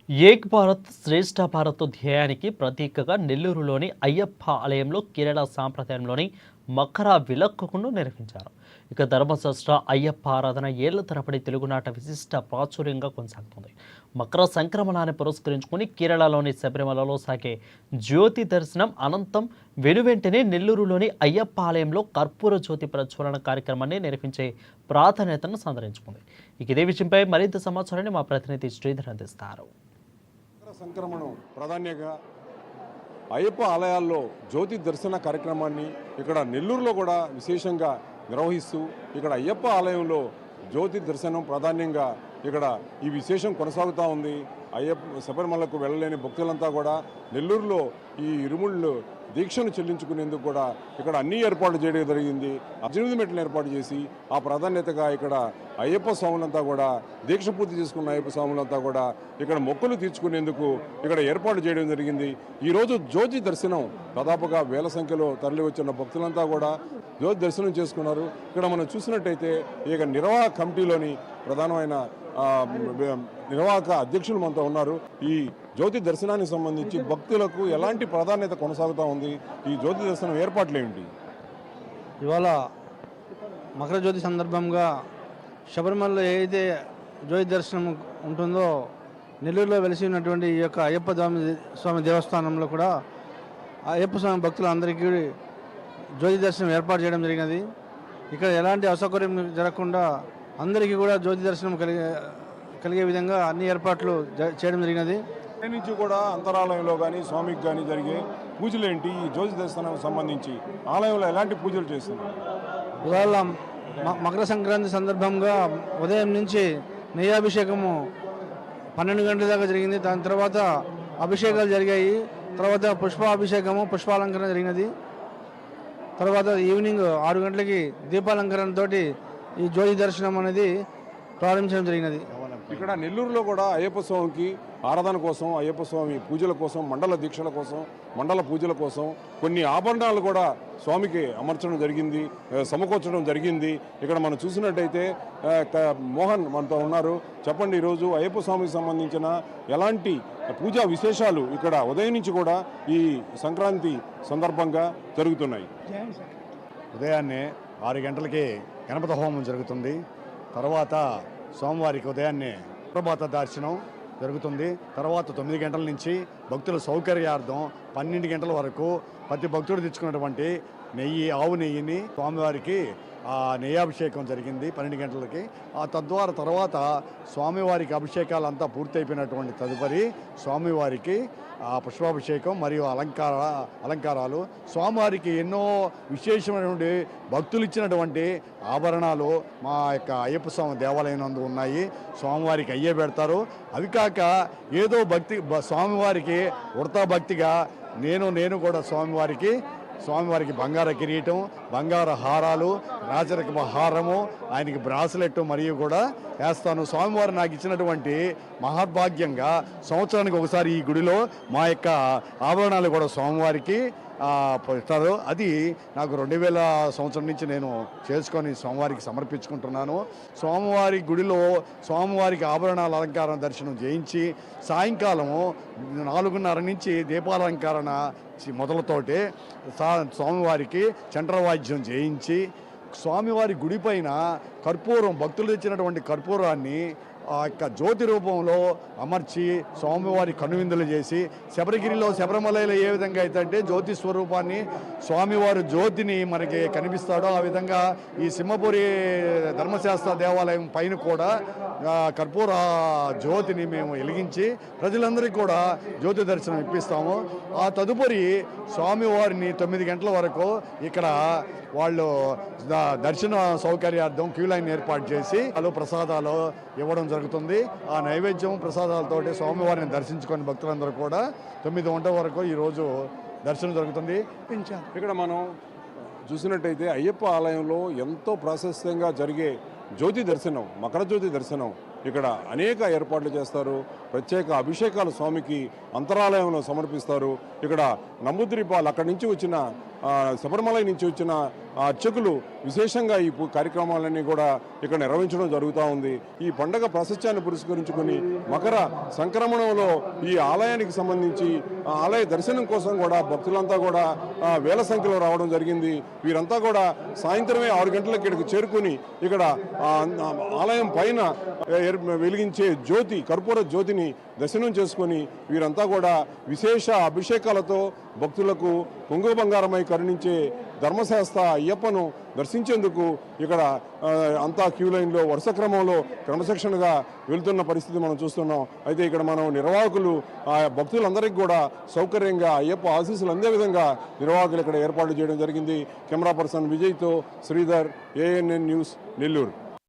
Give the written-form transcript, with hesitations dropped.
ఏక్ భారత్ శ్రేష్ఠ భారత్ ధ్యేయానికి ప్రతీకగా నెల్లూరులోని అయ్యప్ప ఆలయంలో కేరళ సాంప్రదాయంలోని మకర విలక్కును నిర్వహించారు. ఇక ధర్మశాస్త్ర అయ్యప్ప ఆరాధన ఏళ్ల తరబడి తెలుగునాట విశిష్ట ప్రాచుర్యంగా కొనసాగుతుంది. మకర సంక్రమణాన్ని పురస్కరించుకుని కేరళలోని శబరిమలలో సాగే జ్యోతి దర్శనం అనంతం వెనువెంటనే నెల్లూరులోని అయ్యప్ప ఆలయంలో కర్పూర జ్యోతి ప్రజ్వలన కార్యక్రమాన్ని నిర్వహించే ప్రాధాన్యతను సంతరించుకుంది. ఇక ఇదే విషయంపై మరింత సమాచారాన్ని మా ప్రతినిధి శ్రీధర్ అందిస్తారు. సంక్రమణం ప్రాధాన్యంగా అయ్యప్ప ఆలయాల్లో జ్యోతి దర్శన కార్యక్రమాన్ని ఇక్కడ నెల్లూరులో కూడా విశేషంగా నిర్వహిస్తూ ఇక్కడ అయ్యప్ప ఆలయంలో జ్యోతి దర్శనం ప్రాధాన్యంగా ఇక్కడ ఈ విశేషం కొనసాగుతూ ఉంది. అయ్యప్ప శబరిమలకు వెళ్ళలేని భక్తులంతా కూడా నెల్లూరులో ఈ ఇరుముళ్ళు దీక్షను చెల్లించుకునేందుకు కూడా ఇక్కడ అన్ని ఏర్పాట్లు చేయడం జరిగింది. 18 మెట్లను ఏర్పాటు చేసి ఆ ప్రాధాన్యతగా ఇక్కడ అయ్యప్ప స్వాములంతా కూడా దీక్ష పూర్తి చేసుకున్న అయ్యప్ప స్వాములంతా కూడా ఇక్కడ మొక్కులు తీర్చుకునేందుకు ఇక్కడ ఏర్పాటు చేయడం జరిగింది. ఈరోజు జ్యోతి దర్శనం దాదాపుగా వేల సంఖ్యలో తరలి వచ్చిన భక్తులంతా కూడా జ్యోతి దర్శనం చేసుకున్నారు. ఇక్కడ మనం చూసినట్టయితే ఇక నిర్వాహక కమిటీలోని ప్రధానమైన నిర్వాహక అధ్యక్షులు మనతో ఉన్నారు. ఈ జ్యోతి దర్శనానికి సంబంధించి భక్తులకు ఎలాంటి ప్రాధాన్యత కొనసాగుతూ ఉంది, ఈ జ్యోతి దర్శనం ఏర్పాట్లు ఏమిటి? ఇవాళ మకర జ్యోతి సందర్భంగా శబరిమలలో ఏదైతే జ్యోతి దర్శనం ఉంటుందో నెల్లూరులో వెలిసి ఉన్నటువంటి ఈ యొక్క అయ్యప్ప స్వామి దేవస్థానంలో కూడా అయ్యప్ప స్వామి భక్తులందరికీ జ్యోతి దర్శనం ఏర్పాటు చేయడం జరిగినది. ఇక్కడ ఎలాంటి అసౌకర్యం జరగకుండా అందరికీ కూడా జ్యోతి దర్శనం కలిగే విధంగా అన్ని ఏర్పాట్లు చేయడం జరిగినది. నుంచి కూడా అంతరాలయంలో కానీ స్వామికి కానీ జరిగే పూజలు ఏంటి? ఈ జ్యోతి దర్శనానికి సంబంధించి ఆలయంలో ఎలాంటి పూజలు చేస్తున్నారు? ఇవాళ మకర సంక్రాంతి సందర్భంగా ఉదయం నుంచి నెయ్యాభిషేకము 12 గంటల దాకా జరిగింది. దాని తర్వాత అభిషేకాలు జరిగాయి. తర్వాత పుష్పాభిషేకము, పుష్పాలంకరణ జరిగినది. తర్వాత ఈవినింగ్ 6 గంటలకి దీపాలంకరణతో ఈ జ్యోతి దర్శనం అనేది ప్రారంభించడం జరిగినది. ఇక్కడ నెల్లూరులో కూడా అయ్యప్ప స్వామికి ఆరాధన కోసం, అయ్యప్ప స్వామి పూజల కోసం, మండల దీక్షల కోసం, మండల పూజల కోసం కొన్ని ఆభరణాలు కూడా స్వామికి అమర్చడం జరిగింది, సమకూర్చడం జరిగింది. ఇక్కడ మనం చూసినట్టయితే మోహన్ మనతో ఉన్నారు. చెప్పండి, ఈరోజు అయ్యప్ప స్వామికి సంబంధించిన ఎలాంటి పూజా విశేషాలు ఇక్కడ ఉదయం నుంచి కూడా ఈ సంక్రాంతి సందర్భంగా జరుగుతున్నాయి? ఉదయాన్నే 6 గంటలకి గణపతి హోమం జరుగుతుంది. తర్వాత సోమవారికి ఉదయాన్నే ప్రభాత దర్శనం జరుగుతుంది. తర్వాత 9 గంటల నుంచి భక్తుల సౌకర్యార్థం 12 గంటల వరకు ప్రతి భక్తుడు తెచ్చుకున్నటువంటి ఆవు నెయ్యిని స్వామివారికి నెయ్యాభిషేకం జరిగింది 12 గంటలకి. తద్వారా తర్వాత స్వామివారికి అభిషేకాలు అంతా పూర్తయిపోయినటువంటి తదుపరి స్వామివారికి పుష్పాభిషేకం మరియు అలంకారాలు, స్వామివారికి ఎన్నో విశేషమైనటువంటి భక్తులు ఇచ్చినటువంటి ఆభరణాలు మా యొక్క అయ్యప్ప స్వామి దేవాలయం నందు ఉన్నాయి. స్వామివారికి అయ్యే పెడతారు. అవి కాక ఏదో భక్తి స్వామివారికి వృతా భక్తిగా నేను కూడా స్వామివారికి బంగార కిరీటం, బంగార హారాలు, రాజరకమ హారము, ఆయనకి బ్రాస్లెట్ మరియు కూడా వేస్తాను. స్వామివారు నాకు ఇచ్చినటువంటి మహద్భాగ్యంగా సంవత్సరానికి ఒకసారి ఈ గుడిలో మా యొక్క ఆభరణాలు కూడా స్వామివారికి ఇస్తారు. అది నాకు 2000 సంవత్సరం నుంచి నేను చేసుకొని స్వామివారికి సమర్పించుకుంటున్నాను. స్వామివారి గుడిలో స్వామివారికి ఆభరణాల అలంకారం దర్శనం చేయించి సాయంకాలము 4:30 నుంచి దీపాలంకరణ మొదలతోటే స్వామివారికి చండ్రవాద్యం చేయించి స్వామివారి గుడి పైన కర్పూరం, భక్తులు తెచ్చినటువంటి కర్పూరాన్ని ఆ యొక్క జ్యోతి రూపంలో అమర్చి స్వామివారి కనువిందులు చేసి శబరిమలలో ఏ విధంగా అయితే అంటే జ్యోతి స్వరూపాన్ని స్వామివారి జ్యోతిని మనకి కనిపిస్తాడో ఆ విధంగా ఈ సింహపురి ధర్మశాస్త్ర దేవాలయం పైన కూడా కర్పూర జ్యోతిని మేము వెలిగించి ప్రజలందరికీ కూడా జ్యోతి దర్శనం ఇప్పిస్తాము. ఆ తదుపరి స్వామివారిని 9 గంటల వరకు ఇక్కడ వాళ్ళు దర్శన సౌకర్యార్థం క్యూ లైన్ ఏర్పాటు చేసి ప్రసాదాలు ఇవ్వడం జరుగుతుంది. ఆ నైవేద్యం ప్రసాదాలతోటి స్వామివారిని దర్శించుకొని భక్తులందరూ కూడా 9 గంటల వరకు ఈరోజు దర్శనం జరుగుతుంది. ఇక్కడ మనం చూసినట్టయితే అయ్యప్ప ఆలయంలో ఎంతో ప్రాశస్త్యంగా జరిగే జ్యోతి దర్శనం, మకర జ్యోతి దర్శనం ఇక్కడ అనేక ఏర్పాట్లు చేస్తారు. ప్రత్యేక అభిషేకాలు స్వామికి అంతరాలయంలో సమర్పిస్తారు. ఇక్కడ నంబుద్రిపాలు అక్కడి నుంచి వచ్చిన శబరిమల నుంచి వచ్చిన అర్చకులు విశేషంగా ఈ కార్యక్రమాలన్నీ కూడా ఇక్కడ నిర్వహించడం జరుగుతూ ఉంది. ఈ పండగ ప్రాశస్త్యాన్ని పురస్కరించుకొని మకర సంక్రమణంలో ఈ ఆలయానికి సంబంధించి ఆలయ దర్శనం కోసం కూడా భక్తులంతా కూడా వేల సంఖ్యలో రావడం జరిగింది. వీరంతా కూడా సాయంత్రమే 6 గంటలకు ఇక్కడికి చేరుకుని ఇక్కడ ఆలయం పైన వెలిగించే జ్యోతి, కర్పూర జ్యోతిని దర్శనం చేసుకొని వీరంతా కూడా విశేష అభిషేకాలతో భక్తులకు కొంగు బంగారమై కరుణించే ధర్మశాస్త్ర అయ్యప్పను దర్శించేందుకు ఇక్కడ అంతా క్యూ లైన్లో వరుస క్రమంలో క్రమశిక్షణగా వెళ్తున్న పరిస్థితి మనం చూస్తున్నాం. అయితే ఇక్కడ మనం నిర్వాహకులు భక్తులందరికీ కూడా సౌకర్యంగా అయ్యప్ప ఆశీస్సులు అందే విధంగా నిర్వాహకులు ఇక్కడ ఏర్పాటు చేయడం జరిగింది. కెమెరా పర్సన్ విజయ్తో శ్రీధర్, ANN న్యూస్, నెల్లూరు.